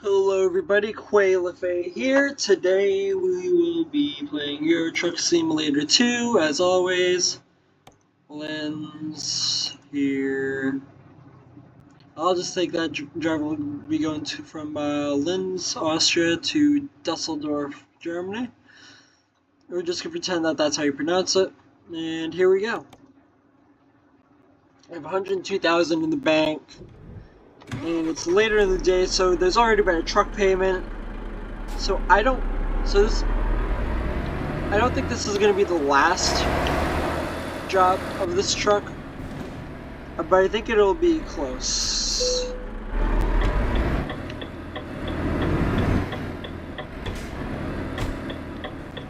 Hello everybody, Quailafay here. Today we will be playing Euro Truck Simulator 2, as always. Lens here. I'll just take that driver. Will be going from Linz, Austria to Dusseldorf, Germany. We're just gonna pretend that that's how you pronounce it. And here we go. I have 102,000 in the bank. And it's later in the day, so there's already been a truck payment. I don't think this is going to be the last job of this truck, but I think it'll be close.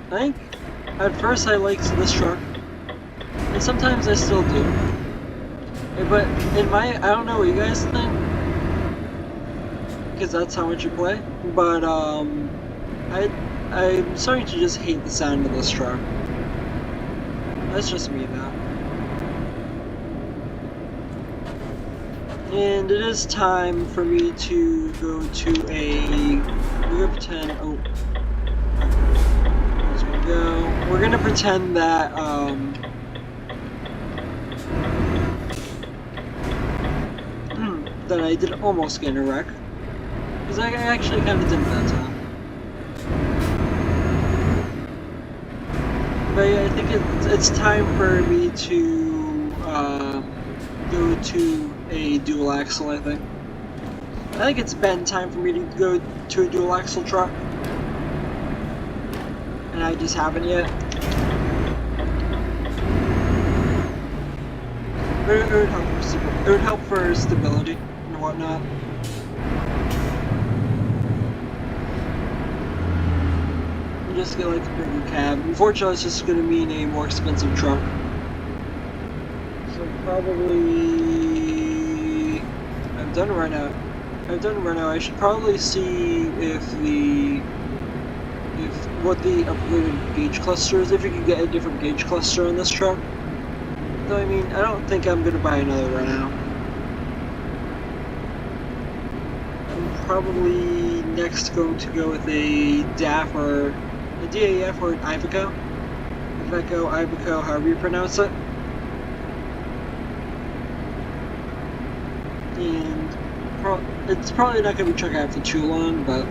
I think at first I liked this truck, and sometimes I still do. But I don't know what you guys think, because that's how much you play, but I'm starting to just hate the sound of this truck. That's just me though. And it is time for me to go to we're gonna pretend that that I did almost get in a wreck. Because I actually kind of didn't that time. But yeah, I think it's time for me to go to a dual axle, I think it's been time for me to go to a dual axle truck. And I just haven't yet. It would help for stability and whatnot. Just get like a bigger cab. Unfortunately, it's just going to mean a more expensive truck. So probably I've done Renault. I should probably see what the upgraded gauge cluster is. If you can get a different gauge cluster on this truck. Though I mean, I don't think I'm going to buy another Renault. I'm probably next going to go with a DAF or a DAF or an Iveco. Iveco, however you pronounce it. And it's probably not going to be truck out for too long, but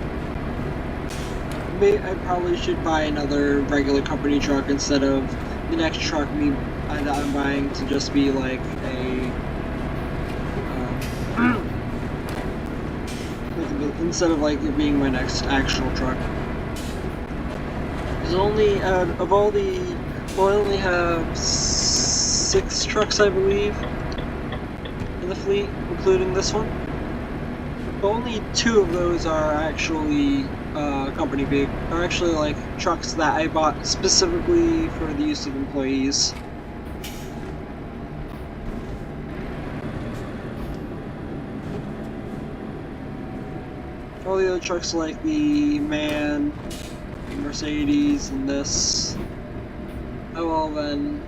I probably should buy another regular company truck instead of the next truck I'm buying to just be like instead of like it being my next actual truck. There's only I only have 6 trucks, I believe, in the fleet, including this one. But only 2 of those are actually company big, are actually like trucks that I bought specifically for the use of employees. All the other trucks like the MAN, the Mercedes, and this. Oh well then.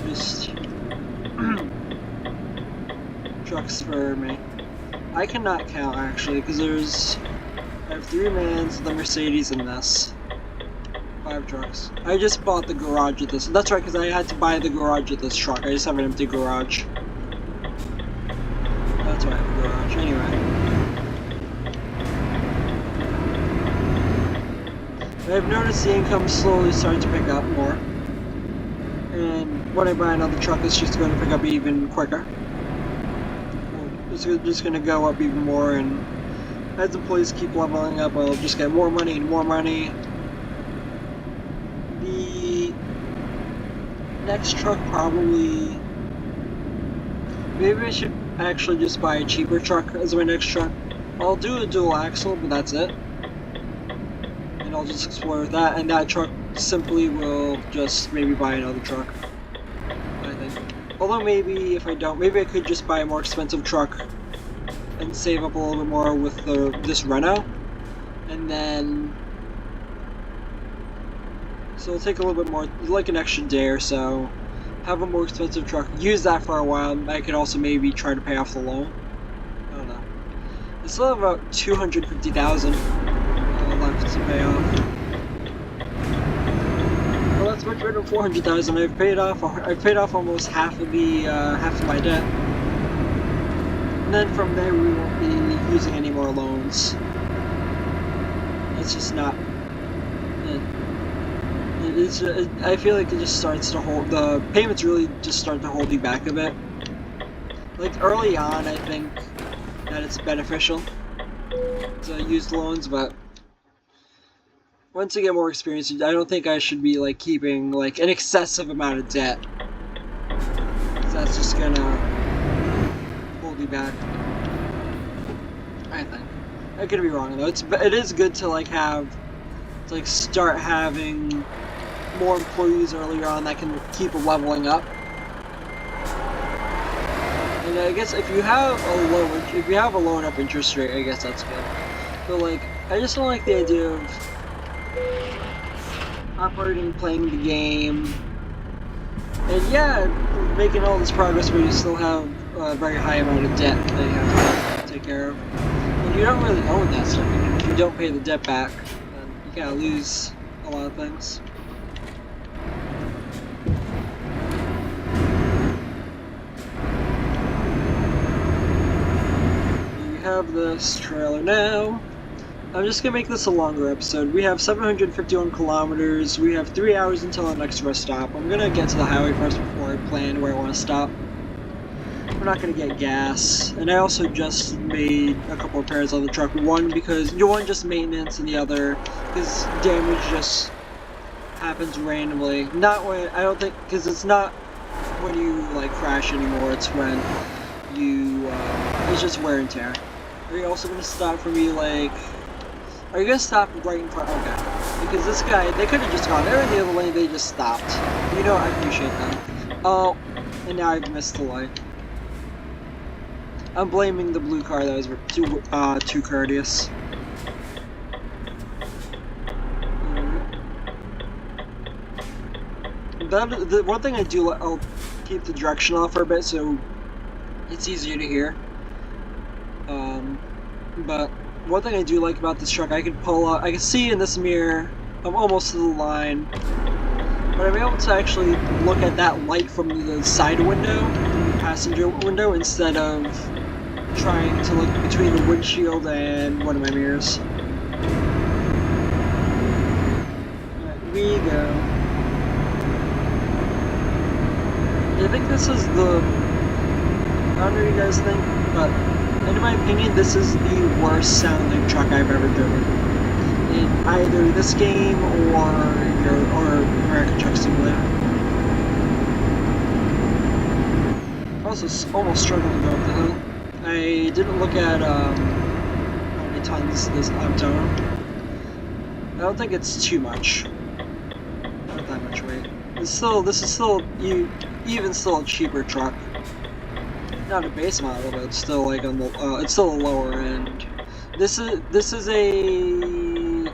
Just trucks for me. I cannot count actually, because I have 3 MANs, the Mercedes, and this. 5 trucks. I just bought the garage of this. That's right, because I had to buy the garage of this truck. I just have an empty garage. That's why I have a garage. Anyway. I've noticed the income slowly starting to pick up more. And when I buy another truck, it's just going to pick up even quicker. It's just going to go up even more, and as employees keep leveling up, I'll just get more money and more money. The next truck probably... Maybe I should actually just buy a cheaper truck as my next truck. I'll do a dual axle, but that's it. And I'll just explore with that, and that truck simply will just maybe buy another truck, I think. Although maybe if I don't, maybe I could just buy a more expensive truck and save up a little bit more with this Renault, and then so it'll take a little bit more, like an extra day or so, have a more expensive truck, use that for a while. I could also maybe try to pay off the loan. I don't know. I still have about 250,000 left to pay off. Well, that's much better than 400,000. I've paid off almost half of my debt. And then from there, we won't be using any more loans. It's just not. I feel like it just starts to hold. The payments really just start to hold you back a bit. Like early on, I think that it's beneficial to use loans, but once I get more experience, I don't think I should be like keeping like an excessive amount of debt. 'Cause that's just gonna hold you back. I think. I could be wrong though. It is good to like start having more employees earlier on that can keep leveling up. And I guess if you have a low enough interest rate, I guess that's good. But like, I just don't like the idea of playing the game, and yeah, making all this progress where you still have a very high amount of debt that you have to take care of. And you don't really own that stuff. If you don't pay the debt back, then you gotta lose a lot of things. We have this trailer now. I'm just gonna make this a longer episode. We have 751 kilometers. We have 3 hours until our next rest stop. I'm gonna get to the highway first before I plan where I want to stop. We're not gonna get gas, and I also just made a couple repairs on the truck. One just maintenance, and the other because damage just happens randomly. Not when I don't think because it's not when you like crash anymore. It's when you it's just wear and tear. Are you also gonna stop for me like? Are you gonna stop right in front? Okay. Because this guy, they could have just gone there in the other lane, they just stopped. You know, I appreciate that. Oh, and now I've missed the light. I'm blaming the blue car that was too courteous. The one thing I do, I'll keep the direction off for a bit so it's easier to hear. But one thing I do like about this truck, I can see in this mirror, I'm almost to the line, but I'm able to actually look at that light from the side window, the passenger window, instead of trying to look between the windshield and one of my mirrors. Alright, we go. I think this is I don't know what you guys think, but in my opinion, this is the worst sounding truck I've ever driven. In either this game or American Truck Simulator. Also, almost struggling to go up the hill. I didn't look at how many tons I'm towing. I don't think it's too much. Not that much weight. This is still a cheaper truck. Not a base model, but it's still like on the it's still a lower end. This is a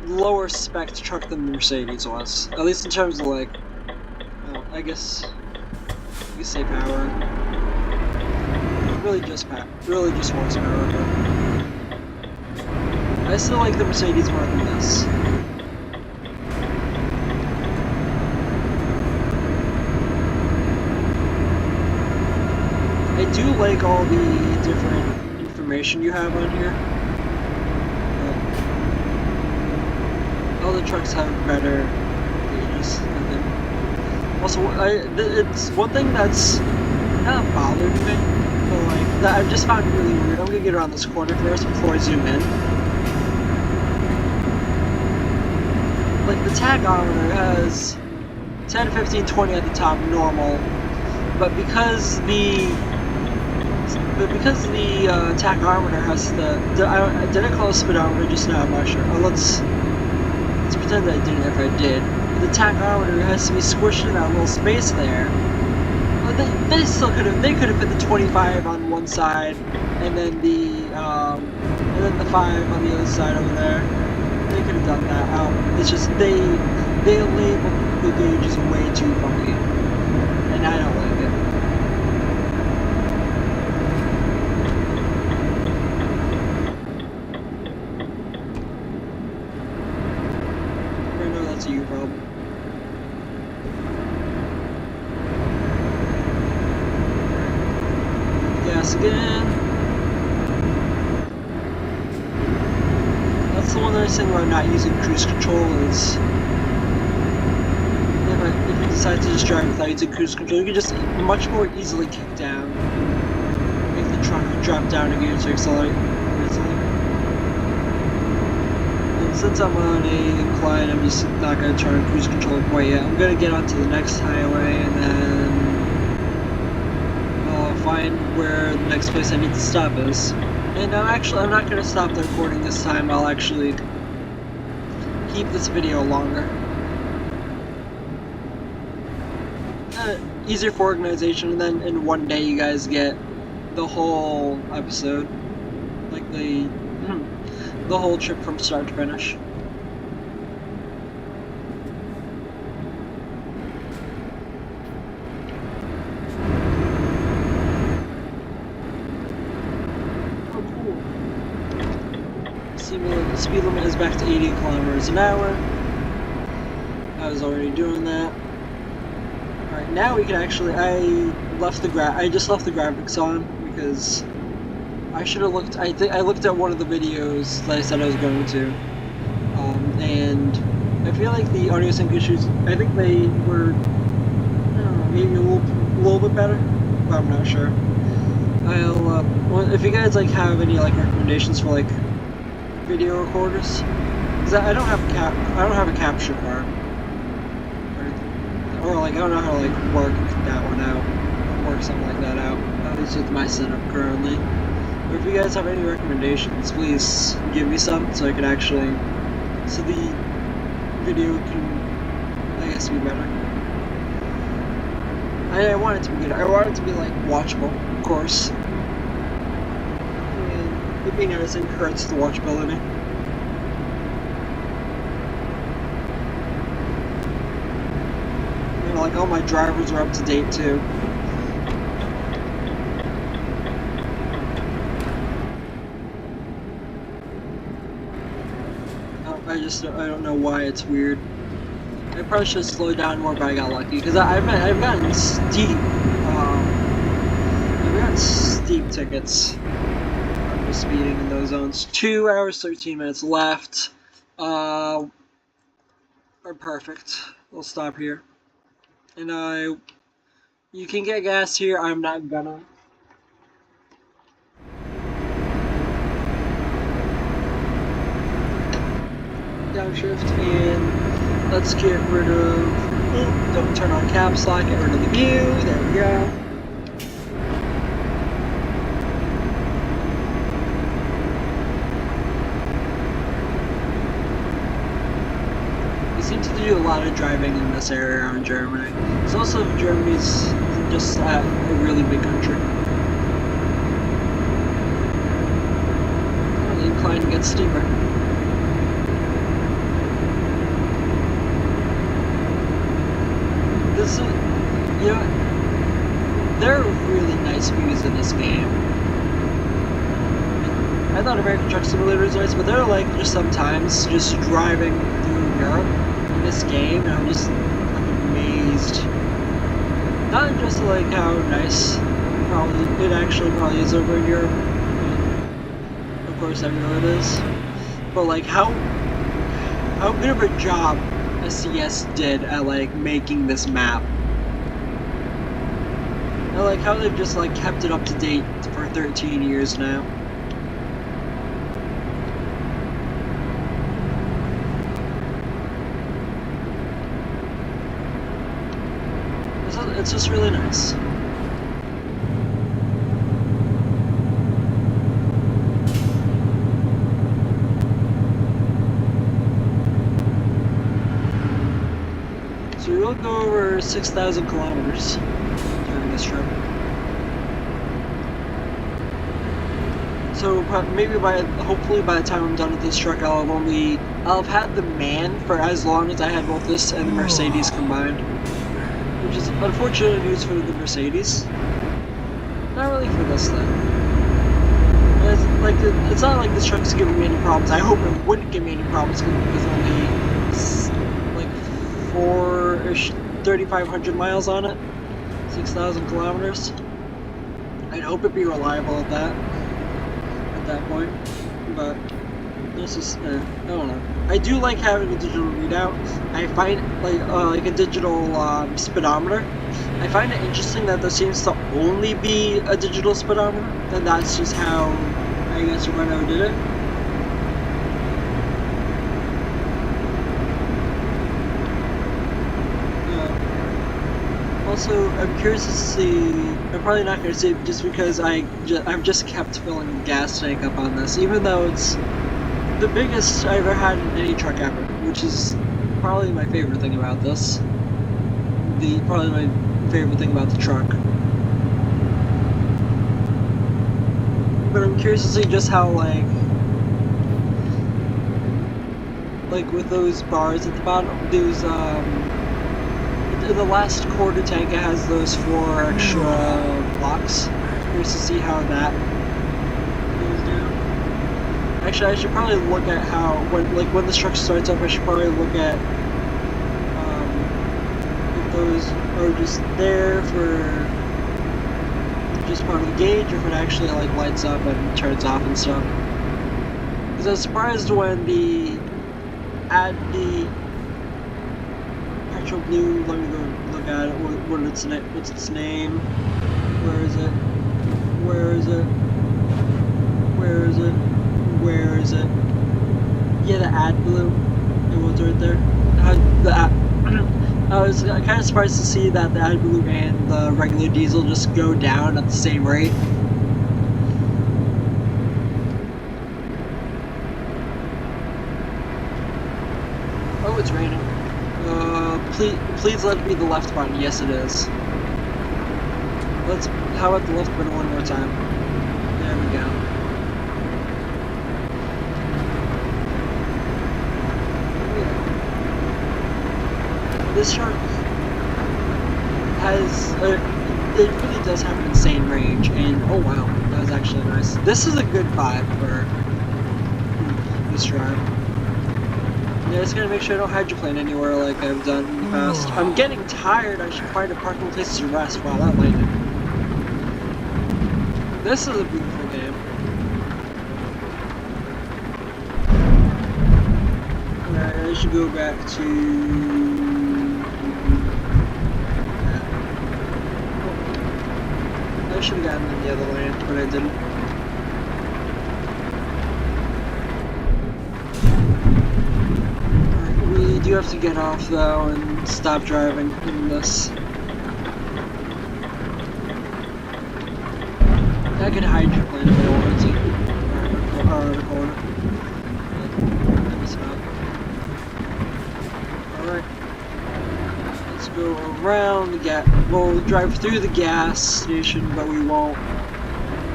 lower spec truck than the Mercedes was, at least in terms of like, I guess you could say power. Really just horsepower. But I still like the Mercedes more than this. I do like all the different information you have on here. All the trucks have better gauges, I think. Also, it's one thing that's kind of bothered me, but like that I've just found really weird. I'm gonna get around this corner first before I zoom in. Like the tachometer has 10, 15, 20 at the top, normal, but because the tachometer has did I call it speedometer just now? I'm not sure. Let's pretend I didn't if I did. The tachometer has to be squished in that little space there. Well, they could have put the 25 on one side and then the 5 on the other side over there. They could have done that. It's just they label the gauges way too funky, and I don't like it. I know that's a you problem. Gas again. That's the one nice thing about not using cruise control is if you decide to just drive without using cruise control, you can just much more easily kick down, make the truck drop down a gear to accelerate easily. And since I'm on a incline, I'm just not going to try and cruise control quite yet. I'm going to get onto the next highway and then I'll find where the next place I need to stop is. And I'm not going to stop the recording this time. I'll actually keep this video longer. Easier for organization, and then in one day you guys get the whole episode, like the whole trip from start to finish. Oh, cool. The speed limit is back to 80 kilometers an hour. I was already doing that. Alright, now we can actually, I just left the graphics on because I should have looked, I looked at one of the videos that I said I was going to, and I feel like the audio sync issues, I think they were, I don't know, maybe a little bit better, but I'm not sure. Well, if you guys like have any like recommendations for like video recorders, because I don't have a capture card. Or like I don't know how to like work that one out, work something like that out. At least with my setup currently. But if you guys have any recommendations, please give me some so I can actually, so the video can, I guess, be better. I want it to be good. I want it to be like watchable, of course. And it being anything hurts the watchability. Like all my drivers are up to date too. I don't know why it's weird. I probably should have slowed down more, but I got lucky because I've gotten steep tickets for speeding in those zones. 2 hours 13 minutes left. Are perfect. We'll stop here. And you can get gas here, I'm not gonna. Downshift, and let's get rid of, don't turn on caps lock, get rid of the view, there we go. Seem to do a lot of driving in this area around Germany. It's also Germany's just a really big country. The incline gets steeper. This is, you know, there are really nice views in this game. I thought American Truck Simulator was nice, but they're like just sometimes just driving through Europe. This game, and I'm amazed. Not just like how nice it actually probably is over in Europe. Of course, I know it is. But like how good of a job SCS did at like making this map. And like how they've just like kept it up to date for 13 years now. It's just really nice. So we will go over 6,000 kilometers during this trip. So maybe hopefully by the time I'm done with this truck, I'll have had the MAN for as long as I had both this and the Mercedes combined, which is unfortunate news for the Mercedes. Not really for this thing. It's not like this truck's giving me any problems. I hope it wouldn't give me any problems with only like 3,500 miles on it, 6,000 kilometers. I'd hope it'd be reliable at that point, but this is I don't know. I do like having a digital readout. I find like a digital speedometer. I find it interesting that there seems to only be a digital speedometer, and that's just how I guess Renault did it. Also, I'm curious to see. I'm probably not going to see it just because I've just kept filling the gas tank up on this, even though it's the biggest I ever had in any truck ever, which is probably my favorite thing about this. Probably my favorite thing about the truck. But I'm curious to see just how like with those bars at the bottom, those in the last quarter tank it has those 4 extra blocks. Curious to see how that goes down. Actually, I should probably look at how when this truck starts up, I should probably look at if those are just there for just part of the gauge, or if it actually like lights up and turns off and stuff. Because I was surprised when the petrol blue. Let me go look at it. What's its name? Where is it? Where is it? Where is it? Where is it? Yeah, the AdBlue. It was right there. I was kind of surprised to see that the AdBlue and the regular diesel just go down at the same rate. Oh, it's raining. Please let it be the left button. Yes, it is. How about the left button one more time? There we go. This truck has, it really does have an insane range, and oh wow, that was actually nice. This is a good vibe for this drive. Yeah, just gotta make sure I don't hydroplane anywhere like I've done in the past. I'm getting tired, I should find a parking place to rest. Wow, that lightning. This is a beautiful game. Alright, I should go back to... I should have gotten in the other lane, but I didn't. Alright, we do have to get off though and stop driving in this. I could hydroplane if I wanted to. Alright, the corner. Let me stop. Alright. Let's go around the gas. We'll drive through the gas station, but we won't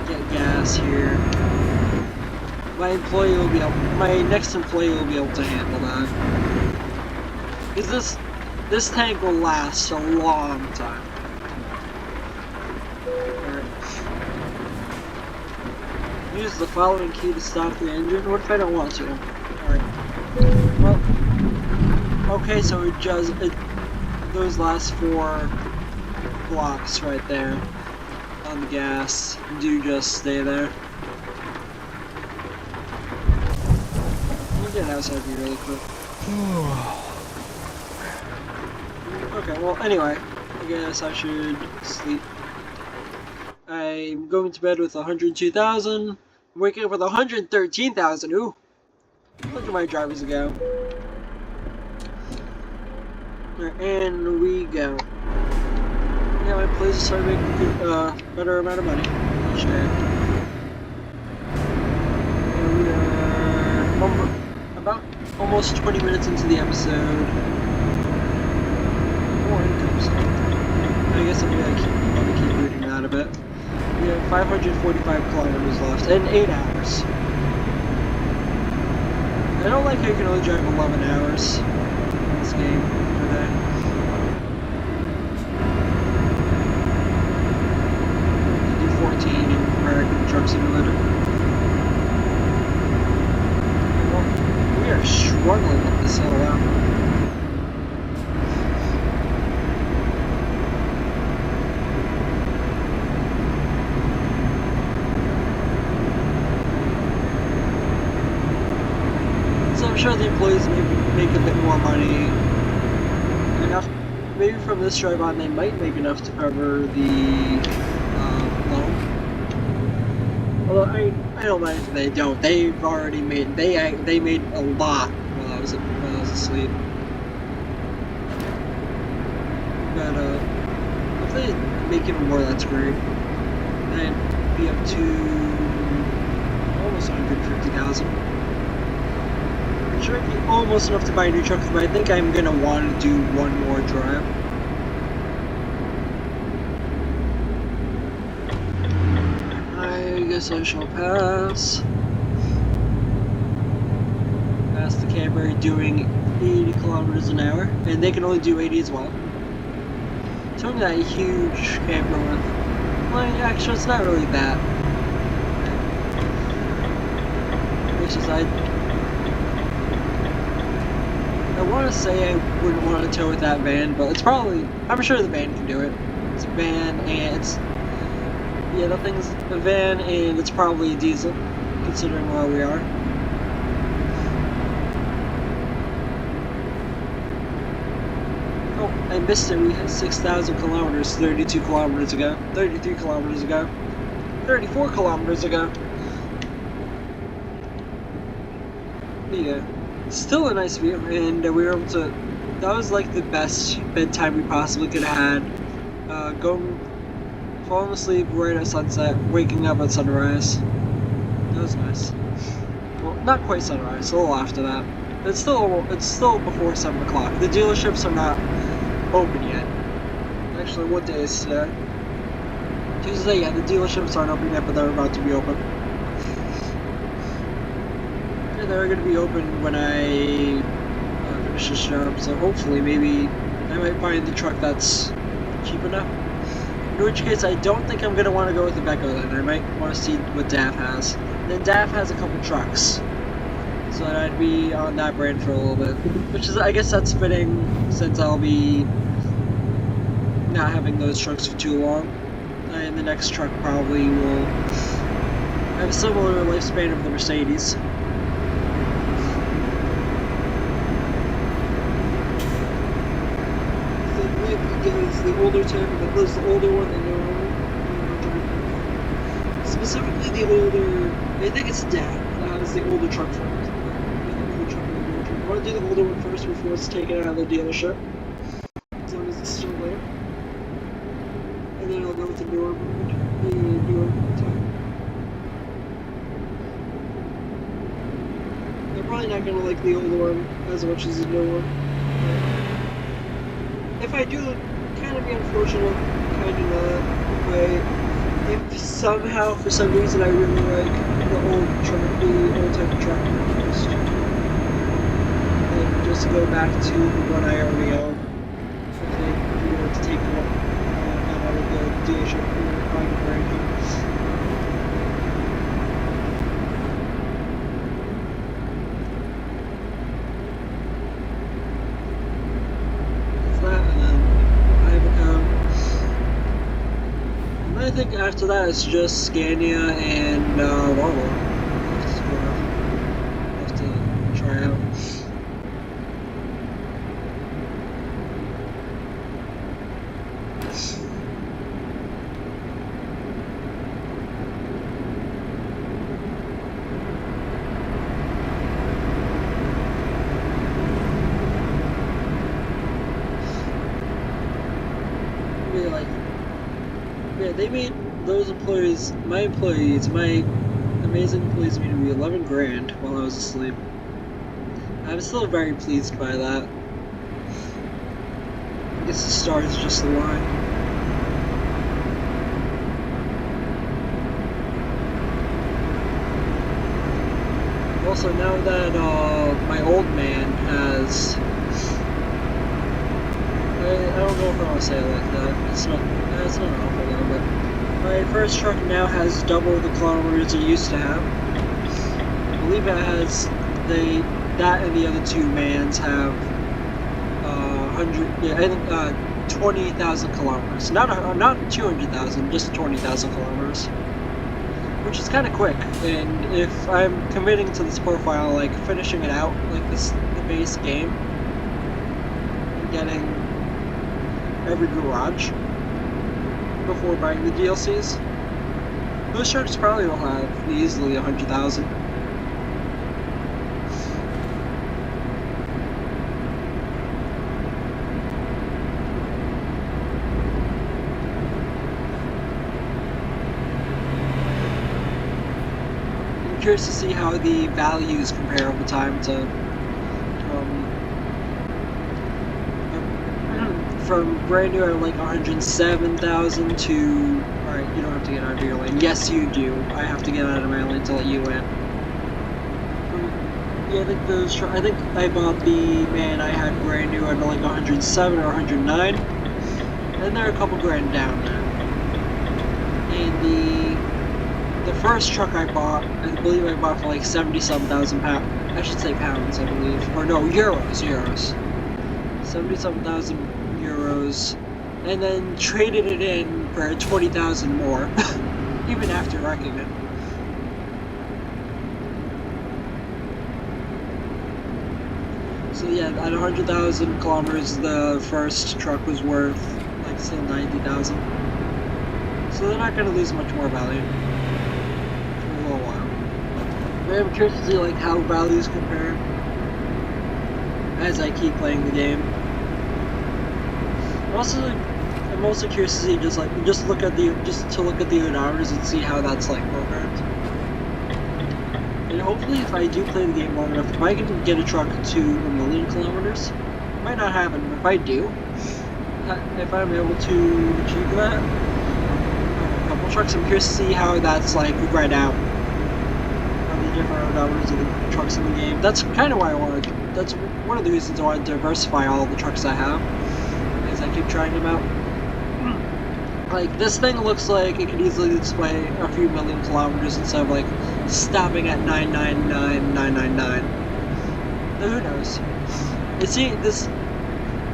get gas here. My next employee will be able to handle that. Because this tank will last a long time. Alright. Use the following key to stop the engine. What if I don't want to? Alright. Well, okay, so those last 4 blocks right there on the gas do just stay there. We'll get outside here really quick. Okay, well, anyway, I guess I should sleep. I'm going to bed with 102,000. Waking up with 113,000. Ooh, look at my drivers go. And we go. Yeah, my place is starting to make a better amount of money. Sure. And we are about almost 20 minutes into the episode. More income stuff. I guess I'm gonna probably keep reading that a bit. We have 545 kilometers left in 8 hours. I don't like how you can only drive 11 hours in this game per day. You do 14 in American Truck Simulator. Well, we are struggling up this hill out. I'm sure the employees maybe make a bit more money. Enough, maybe from this drive on, they might make enough to cover the loan. Although I don't mind if they don't. They've already made they made a lot while I was asleep. But if they make even more, that's great. I'd be up to almost 150,000. Which might be almost enough to buy a new truck, but I think I'm gonna want to do one more drive. I guess I shall pass. Pass the Camry doing 80 kilometers an hour, and they can only do 80 as well. So I'm that huge camper with. Well, actually, it's not really that. It's just I want to say I wouldn't want to tow with that van, but it's probably, I'm sure the van can do it. It's a van, and it's, yeah, the thing's a van, and it's probably a diesel, considering where we are. Oh, I missed it. We had 6,000 kilometers 32 kilometers ago, 33 kilometers ago, 34 kilometers ago. Yeah. Still a nice view, and we were able to, that was like the best bedtime we possibly could have had. Falling asleep right at sunset, waking up at sunrise. That was nice. Well, not quite sunrise, a little after that. It's still before 7 o'clock. The dealerships are not open yet. Actually, what day is today? Tuesday, yeah, the dealerships aren't open yet, but they're about to be open. They're going to be open when I finish this job, so hopefully maybe I might find the truck that's cheap enough. In which case, I don't think I'm going to want to go with the Beko then. I might want to see what DAF has. Then DAF has a couple trucks, so that I'd be on that brand for a little bit. Which is, I guess that's fitting, since I'll be not having those trucks for too long. And the next truck probably will have a similar lifespan of the Mercedes. It's the older type, but there's the older one, the newer one. Specifically the older, I think it's DAF that has the older truck first. I want to do the older one first before it's taken out of the dealership, as long as it's still there. And then I'll go with the newer one, the newer type. I'm probably not going to like the older one as much as the newer one. If I do, kind of be unfortunate, kind of not. If somehow, for some reason, I really like the old truck, the old type of truck first, and just go back to the one I already own. If we were to take one out of the dealership and find a brand new. I think after that it's just Scania and Volvo. I'll have to try out. Yeah, they made those employees, my amazing employees made me 11 grand while I was asleep. I'm still very pleased by that. I guess the stars just align. Also, now that my old man has, I don't know if I want to say it like that. It's not awful though. But my first truck now has double the kilometers it used to have. I believe it has that and the other two mans have 20,000 kilometers. Not 200,000, just 20,000 kilometers, which is kind of quick. And if I'm committing to this profile, like finishing it out, like the base game, and getting every garage before buying the DLCs, those trucks probably will have easily 100,000. I'm curious to see how the values compare over time to from brand new at like 107,000 to, alright, you don't have to get out of your lane. Yes, you do. I have to get out of my lane to let you in. Yeah, I think I bought the man I had brand new at like 107 or 109, and they're a couple grand down now. And the first truck I bought, I believe I bought for like 70-some-thousand pounds. I should say pounds, I believe. Or no, euros. 70-some-thousand euros, and then traded it in for 20,000 more, even after wrecking it. So yeah, at 100,000 kilometers, the first truck was worth like still 90,000. So they're not going to lose much more value for a little while. But I'm curious to see like how values compare as I keep playing the game. I'm also curious to see just to look at the odometers and see how that's like programmed. And hopefully, if I do play the game long enough, if I can get a truck to 1,000,000 kilometers, it might not happen. But if I do, if I'm able to achieve that, a couple trucks, I'm curious to see how that's like read out on the different odometers of the trucks in the game. That's kind of why I wanted. That's one of the reasons I want to diversify all the trucks I have. I keep trying them out. Like, this thing looks like it could easily display a few million kilometers instead of like stopping at 999,999. Who knows?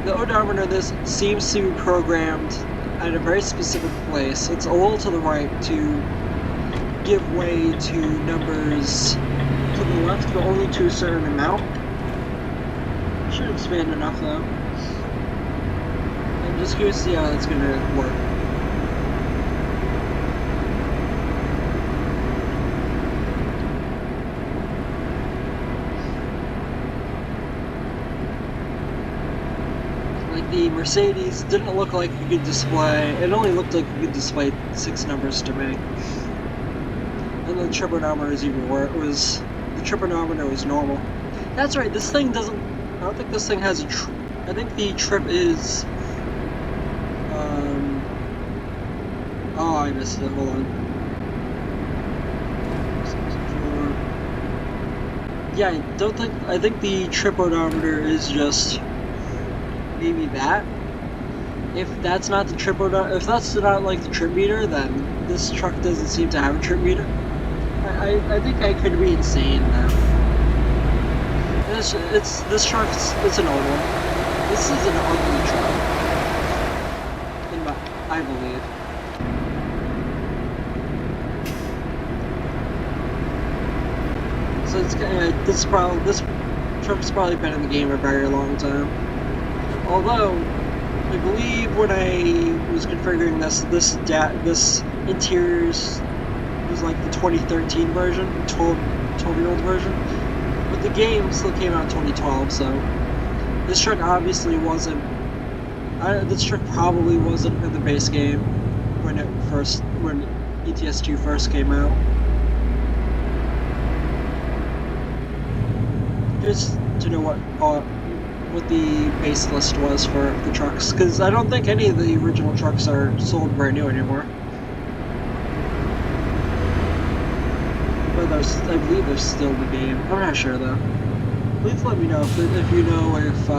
The odometer of this seems to be programmed at a very specific place. It's a little to the right to give way to numbers to the left, but only to a certain amount. Should expand enough though. I'm just curious to see how that's going to work. Like the Mercedes didn't look like you could display, it only looked like you could display 6 numbers to me. And the trip odometer is even worse. The trip odometer was normal. That's right, this thing doesn't, I don't think this thing has a I think the trip is oh, I missed it. Hold on. Yeah, I think the trip odometer is just maybe that. If that's not the trip odometer, if that's not like the trip meter, then this truck doesn't seem to have a trip meter. I think I could be insane now. This truck, it's an old one. This is an ugly truck. I believe. So it's this truck's probably been in the game a very long time. Although I believe when I was configuring this interiors was like the 2013 version, 12-year-old version, but the game still came out in 2012. So this truck obviously wasn't. This truck probably wasn't in the base game when ETS2 first came out. Just to know what the base list was for the trucks, because I don't think any of the original trucks are sold brand new anymore. But I believe they're still in the game. I'm not sure though. Please let me know if you know if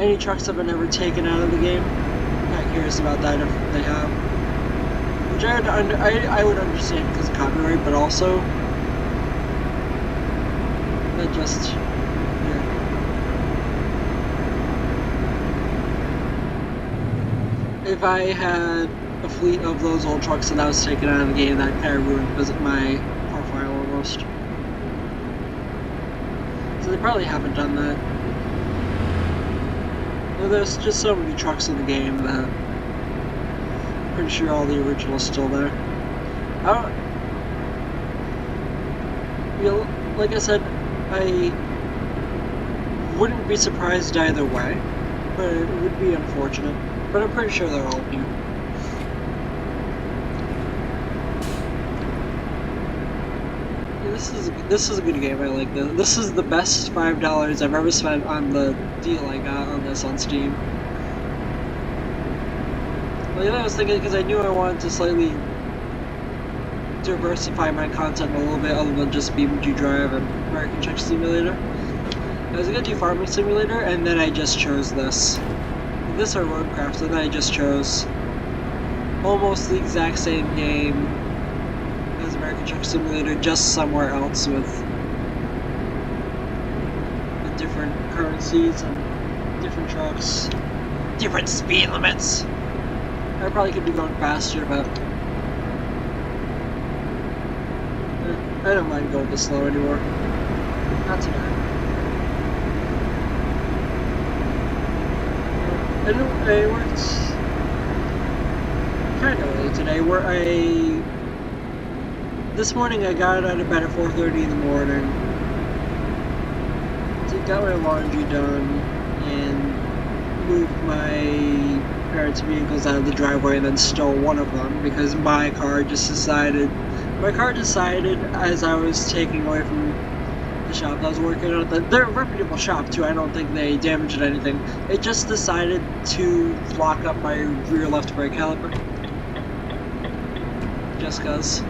any trucks have been ever taken out of the game. I'm kind of curious about that if they have. Which I would understand because of copyright, but also that just yeah. If I had a fleet of those old trucks and that was taken out of the game, that kind of ruined my profile almost. So they probably haven't done that. Well, there's just so many trucks in the game that I'm pretty sure all the original's still there. Like I said, I wouldn't be surprised either way, but it would be unfortunate. But I'm pretty sure they're all new. This is a good game. I like this. This is the best $5 I've ever spent on the deal I got on this on Steam. Well, I was thinking because I knew I wanted to slightly diversify my content a little bit other than just BMG Drive and American Truck Simulator. I was gonna do Farming Simulator, and then I just chose this. This or Roadcraft, and then I just chose almost the exact same game as American Truck Simulator, just somewhere else with different currencies and different trucks, different speed limits. I probably could be going faster, but I don't mind going this slow anymore. Not today. I worked kind of late today. This morning I got out of bed at 4:30 in the morning. Got my laundry done and moved my parents' vehicles out of the driveway and then stole one of them because my car decided as I was taking away from the shop that I was working at, they're a reputable shop too, I don't think they damaged anything. It just decided to lock up my rear left brake caliper. Just cause.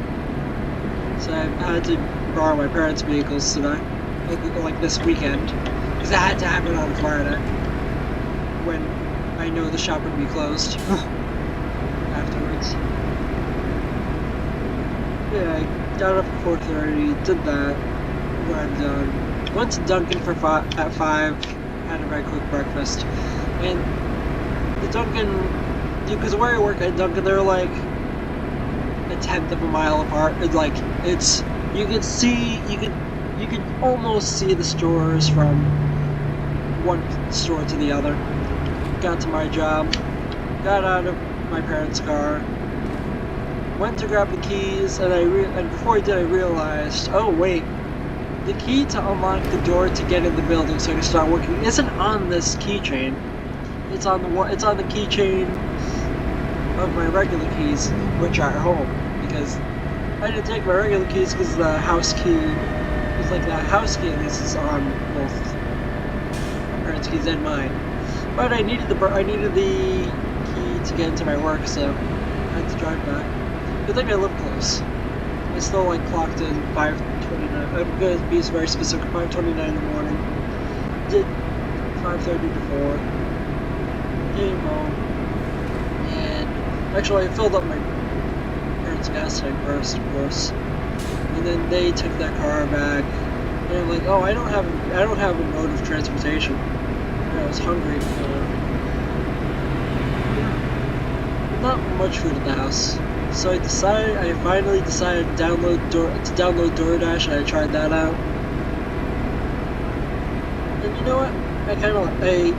So I had to borrow my parents' vehicles today, like this weekend, because it had to happen on Friday, when I know the shop would be closed afterwards. Yeah, I got up at 4:30, did that, arrived done. Went to Dunkin' at 5, had a very quick breakfast, and the Dunkin', because where I work at Dunkin', they're like a 1/10 of a mile apart. It's like, you could almost see the stores from one store to the other. Got to my job, got out of my parents' car, went to grab the keys, and before I did, I realized, oh wait, the key to unlock the door to get in the building so I can start working isn't on this keychain. It's on the keychain of my regular keys, which are at home, because I didn't take my regular keys because the house key was like the house key at least is on both my parents' keys and mine. But I needed the key to get into my work, so I had to drive back. Good thing I live close. I still clocked in 5:29. I'm gonna be very specific. 5:29 in the morning. Did 5:30 before. Came home. And actually, I filled up my parents' gas tank first, of course. And then they took their car back. And I'm like, oh, I don't have a mode of transportation. And I was hungry. Not much food at the house. So I finally decided to download DoorDash, and I tried that out. And you know what? I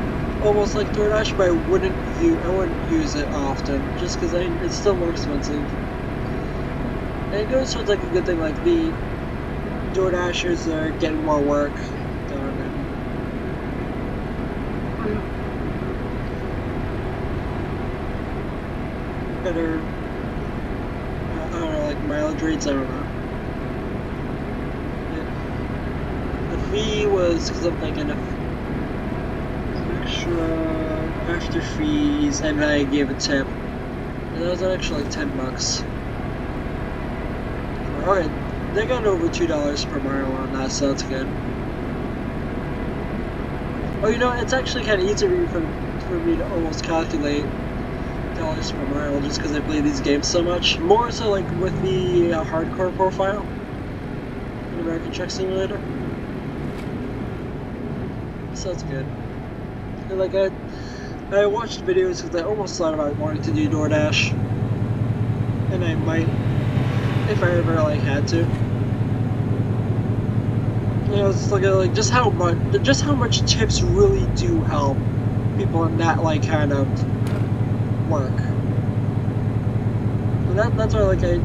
almost like DoorDash, but I wouldn't use it often, just because it's still more expensive. And it goes towards a good thing, like the DoorDashers are getting more work done. Better, I don't know, mileage rates, I don't know. Yeah. The fee was, because I'm thinking of extra after fees, and then I gave a tip. And that was actually $10. Alright, They got over $2 per mile on that, so that's good. Oh, you know, it's actually kind of easy for me to almost calculate dollars per mile just because I play these games so much. More so like with the hardcore profile in American Truck Simulator. So that's good. And like I watched videos because I almost thought about wanting to do DoorDash, and I might if I ever like had to. You know, it's like just how much tips really do help people in that like kind of work. And that's why like I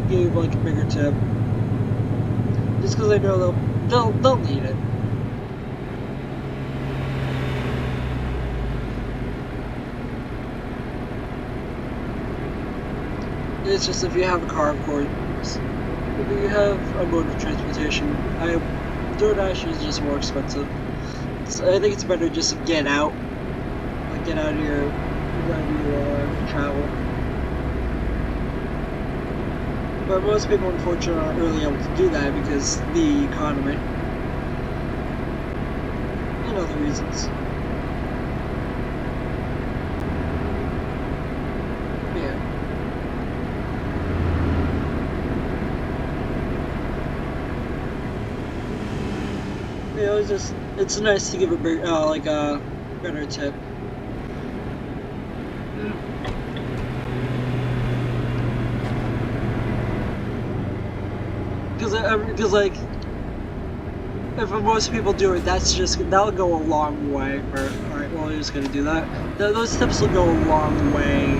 gave like a bigger tip, just because I know they'll need it. It's just if you have a car, of course. If you have a mode of transportation, DoorDash is just more expensive. I think it's better just to get out, like get out of your travel. But most people, unfortunately, aren't really able to do that because the economy and other reasons. You know, it's nice to give a better tip. Because like, if most people do it, that'll go a long way. Alright, well, I'm just gonna do that. Those tips will go a long way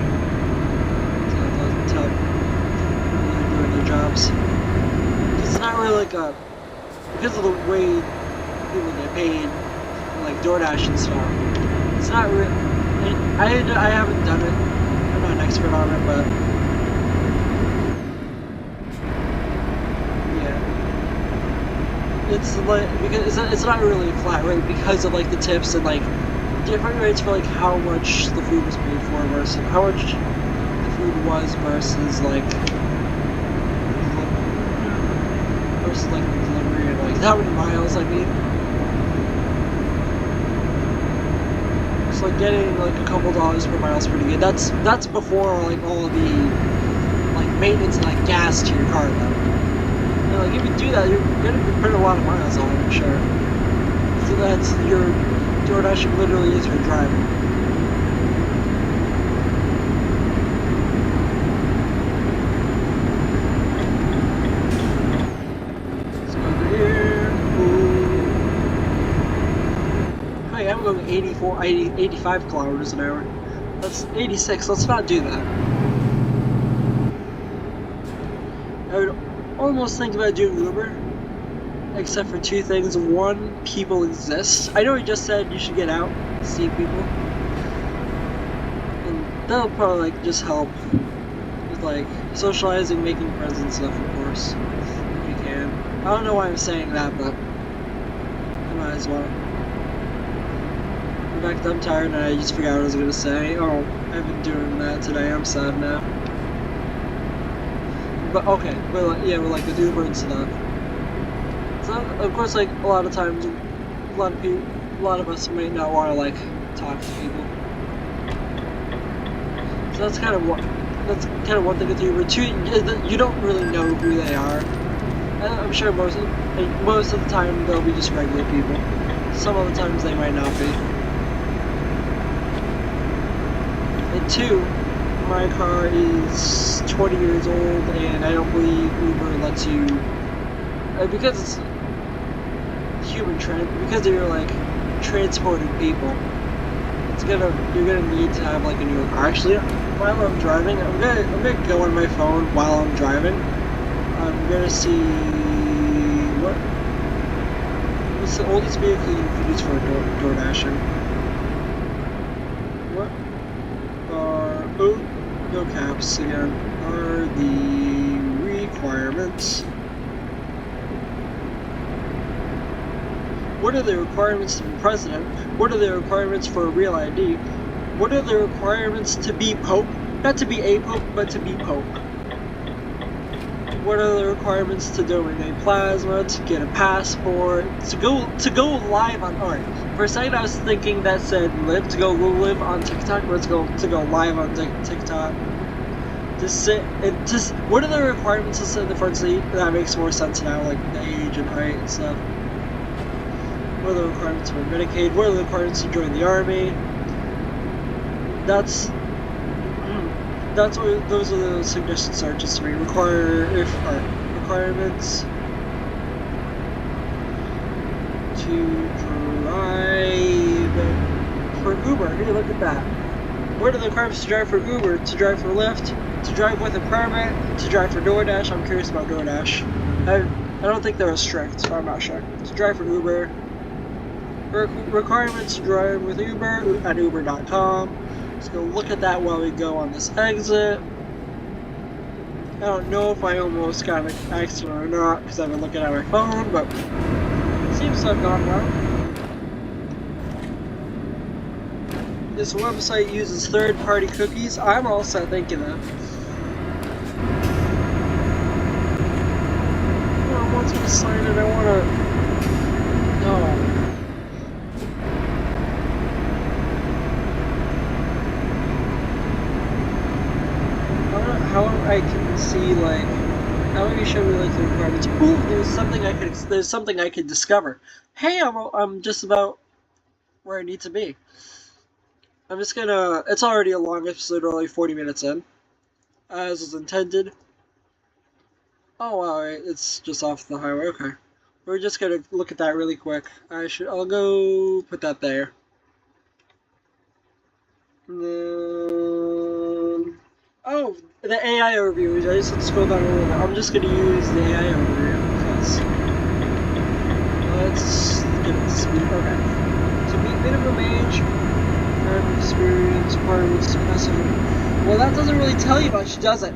to really doing their jobs. It's not really like because of the way people get paid, like DoorDash and stuff. It's not really. I haven't done it. I'm not an expert on it, but yeah, it's like because it's not really a flat rate because of like the tips and like different rates for like how much the food was paid for versus how much the food was versus like the delivery and like how many miles. I mean. Like getting like a couple $dollars per mile is pretty good. That's before like all the like maintenance and like gas to your car though. And, like if you do that, you're gonna put a lot of miles on it, I'm sure. So that's your DoorDash literally is your driver. I'm going 85 kilometers an hour. That's 86. Let's not do that. I would almost think about doing Uber, except for two things. One, people exist. I know we just said you should get out, see people, and that'll probably like just help with like socializing, making friends and stuff, of course, if you can. I don't know why I'm saying that, but I might as well. In fact, I'm tired and I just forgot what I was gonna say. Oh, I've been doing that today. I'm sad now. But okay, yeah, we're like with Uber and stuff. So of course, like a lot of times, a lot of us might not want to like talk to people. So that's kind of one thing with Uber. Two, you don't really know who they are. And I'm sure most of the time they'll be just regular people. Some of the times they might not be. And two, my car is 20 years old and I don't believe Uber lets you, because it's because you're like transporting people, you're gonna need to have like a newer car. Actually, while I'm driving, I'm gonna go on my phone while I'm driving. I'm gonna see what's the oldest vehicle you can use for DoorDashing. What are no caps again? Are the requirements? What are the requirements to be president? What are the requirements for a real ID? What are the requirements to be Pope? Not to be a Pope, but to be Pope. what are the requirements to donate plasma, to get a passport, to go live on art. For a second I was thinking that said to go live on TikTok, or to go live on TikTok. What are the requirements to sit in the front seat? That makes more sense now, like the age and height and stuff. What are the requirements for Medicaid? What are the requirements to join the army? Those are the suggested searches to me. Requirements to drive for Uber. Hey, look at that. What are the requirements to drive for Uber? To drive for Lyft? To drive with a permit? To drive for DoorDash? I'm curious about DoorDash. I don't think they're strict, so I'm not sure. To drive for Uber. Requirements to drive with Uber at uber.com. Let's go look at that while we go on this exit. I don't know if I almost got an accident or not because I've been looking at my phone, but it seems to have gone well. This website uses third-party cookies. I'm all set, thank you though. I want to sign in, I want to... No. How I can see, like, how would you show me like the requirements? Ooh, there's something I could discover. Hey, I'm just about where I need to be. I'm just gonna. It's already a long episode, only 40 minutes in, as was intended. Oh, alright, it's just off the highway. Okay, we're just gonna look at that really quick. I'll go put that there. And then, oh, the AI overview. I just have to scroll down a little bit. I'm just going to use the AI overview because let's get it to speed. Okay. So meet minimum age, current experience, requirements, messaging. Well, that doesn't really tell you much, does it?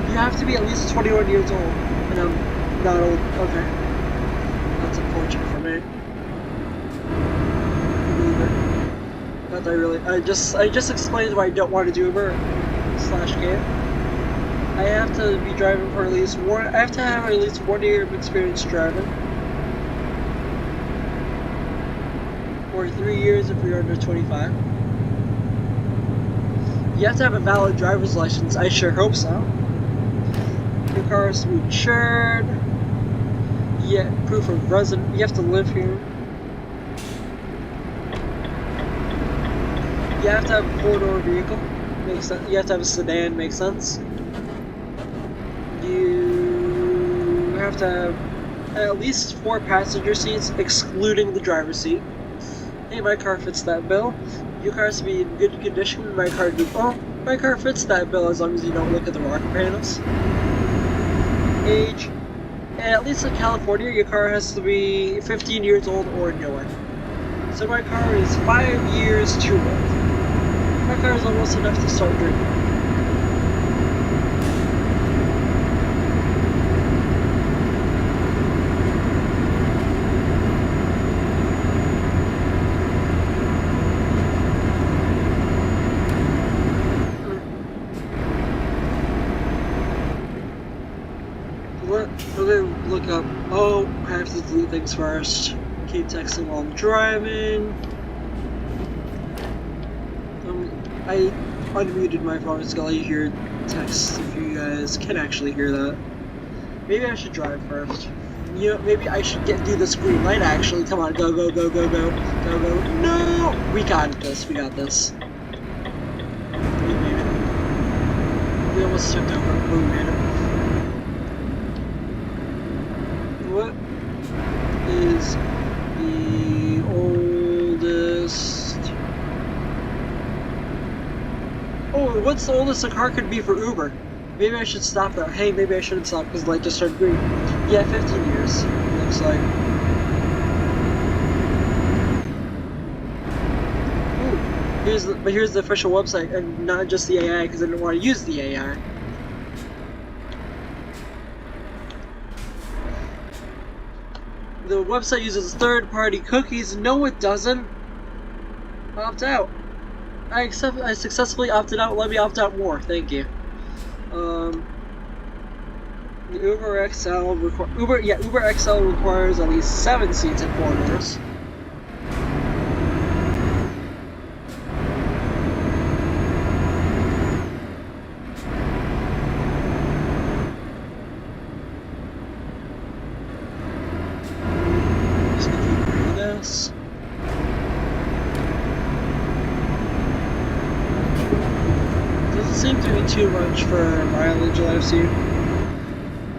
You have to be at least 21 years old, and I'm not old. Okay. That's unfortunate for me. Not that I really. I just explained why I don't want to do Uber/game. I have to be driving for at least one. I have to have at least 1 year of experience driving, or 3 years if you're under 25. You have to have a valid driver's license. I sure hope so. Your car has to be insured. Yeah, proof of resident. You have to live here. You have to have a four-door vehicle. Makes sense. You have to have a sedan. Makes sense. You have to have at least 4 passenger seats, excluding the driver's seat. Hey, my car fits that bill. Your car has to be in good condition. My car fits that bill as long as you don't look at the rocker panels. Age. At least in California, your car has to be 15 years old or newer. So my car is 5 years too old. My car is almost enough to start drinking. What? Okay, look up. Oh, I have to delete things first. Keep texting while I'm driving. I unmuted my phone so I'll hear text if you guys can actually hear that. Maybe I should drive first. You know, maybe I should do this green light actually. Come on, go, go, go, go, go, go, go. No! We got this, we got this. We made it. We almost took over, but we made it. What is the oldest... Oh, what's the oldest a car could be for Uber? Maybe I should stop there. Hey, maybe I shouldn't stop because the light just turned green. Yeah, 15 years, looks like. Ooh, here's the official website, and not just the AI, because I didn't want to use the AI. The website uses third-party cookies. No, it doesn't. Opt out. I successfully opted out. Let me opt out more. Thank you. The Uber XL Uber XL requires at least 7 seats and 4 doors. Just gonna keep reading this. Doesn't seem to be too much for mileage that I've seen.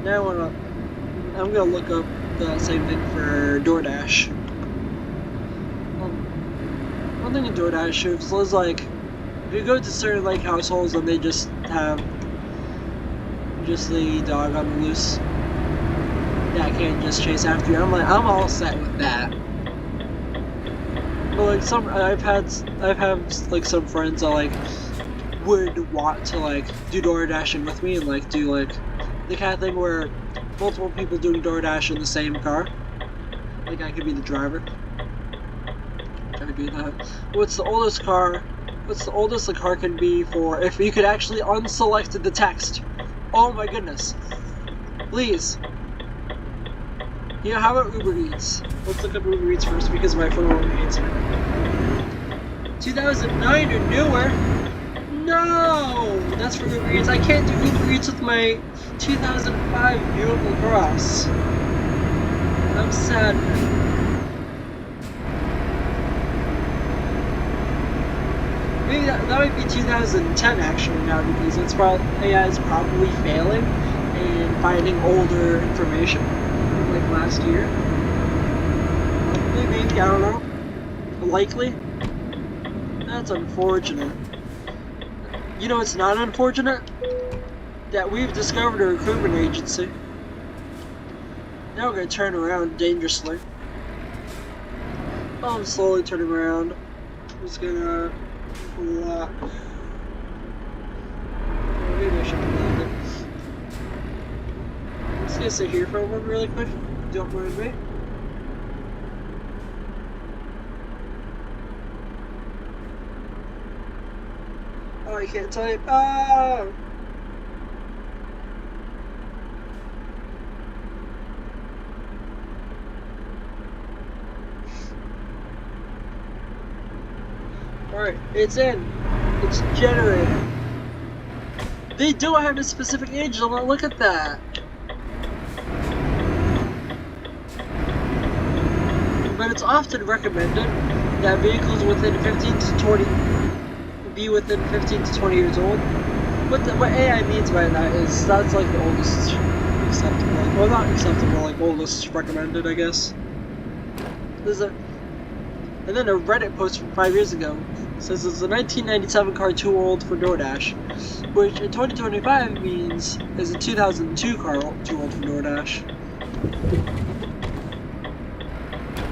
Now I'm gonna look up the same thing for DoorDash. One thing in DoorDash is like, if you go to certain like households and they just have the dog on the loose, that can't just chase after you. I'm all set with that. But like I've had like some friends that like would want to like do DoorDashing with me and like do like the kind of thing where multiple people doing DoorDash in the same car. Like I could be the driver. I could do that. What's the oldest the car can be for if you could actually unselect the text? Oh my goodness. Please. Yeah, how about Uber Eats? Let's look up Uber Eats first because my phone only hates me. 2009 or newer? No! That's for Uber Eats. I can't do Uber Eats with my 2005 beautiful Cross. I'm sad. Maybe that might be 2010 actually now because it's probably AI is probably failing and finding older information from like last year. Maybe, I don't know. Likely. That's unfortunate. You know it's not unfortunate? That we've discovered a recruitment agency. Now we're gonna turn around dangerously. Oh, I'm slowly turning around. I'm just gonna block. Maybe I should block it. I'm just gonna sit here for a moment really quick. Don't mind me. Oh, I can't type. Oh! Alright, it's in. It's generated. They don't have a specific age limit, look at that. But it's often recommended that vehicles within 15 to 20 be within 15 to 20 years old. What AI means by that is that's like the oldest acceptable. Well, not acceptable, like oldest recommended, I guess. And then a Reddit post from 5 years ago says it's a 1997 car too old for DoorDash, which in 2025 means is a 2002 car too old for DoorDash.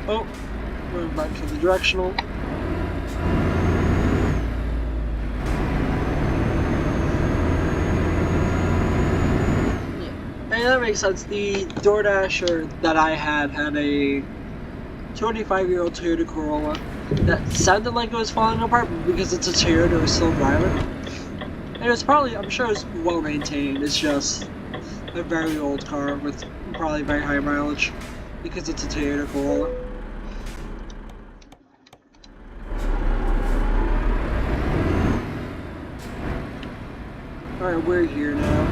Oh, going back to the directional. Yeah, that makes sense. The DoorDasher that I had a 25-year-old Toyota Corolla that sounded like it was falling apart because it's a Toyota, it was still driving. And it was probably, I'm sure it was well maintained, it's just a very old car with probably very high mileage because it's a Toyota Corolla. Alright, we're here now.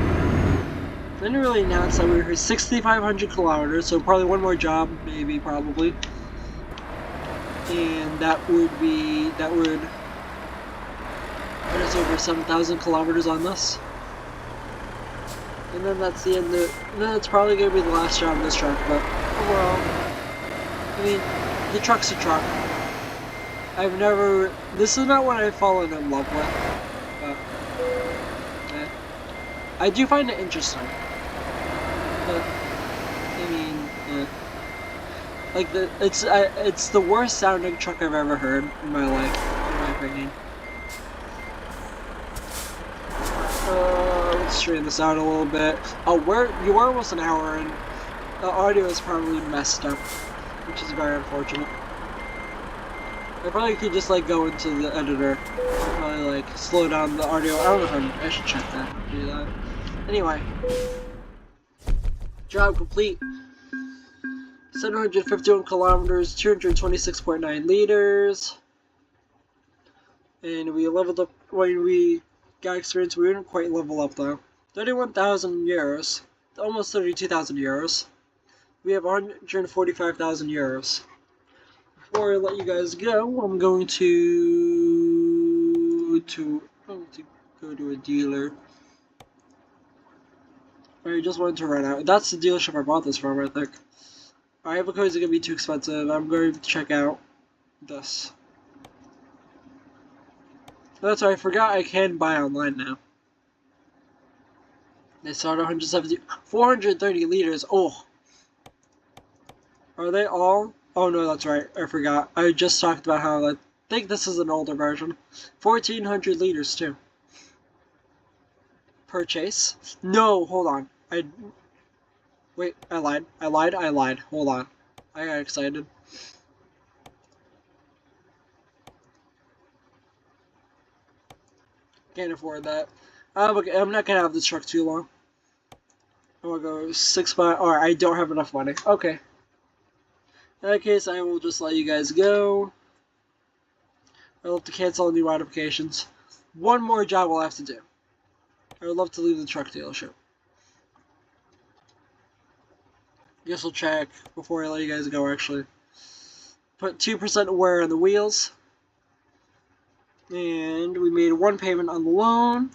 They didn't really announce that we were here 6,500 kilometers, so probably one more job, maybe, probably. And that would put us over 7,000 kilometers on this. And then that's the end of it. And then it's probably going to be the last job of this truck, but overall, I mean, the truck's a truck. This is not what I've fallen in love with, but I do find it interesting. But, I mean, like it's the worst sounding truck I've ever heard in my life, in my opinion. Let's straighten this out a little bit. Oh, you were almost an hour in. The audio is probably messed up, which is very unfortunate. I probably could just like go into the editor, probably like slow down the audio. I don't know if I should check that. Do that. Anyway. Job complete. 751 kilometers, 226.9 liters. And we leveled up when we got experience. We didn't quite level up though. 31,000 euros. Almost 32,000 euros. We have 145,000 euros. Before I let you guys go, I'm going to go to a dealer. I just wanted to run out. That's the dealership I bought this from, I think. I have a car is going to be too expensive. I'm going to check out this. That's right, I forgot I can buy online now. They start 430 liters. Oh. Are they all? Oh no, that's right. I forgot. I just talked about how I think this is an older version. 1,400 liters too. Purchase. No, hold on. Wait, I lied. Hold on. I got excited. Can't afford that. Okay, I'm not gonna have this truck too long. I'm gonna go 6 by. Alright, I don't have enough money. Okay. In that case, I will just let you guys go. I'll have to cancel new modifications. One more job we'll have to do. I would love to leave the truck dealership. Guess we'll check before I let you guys go, actually. Put 2% wear on the wheels. And we made one payment on the loan.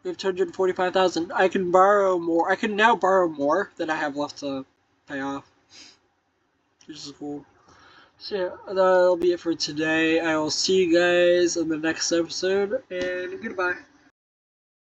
We have 245,000. I can borrow more. I can now borrow more than I have left to pay off. Which is cool. So yeah, that'll be it for today. I will see you guys in the next episode, and goodbye.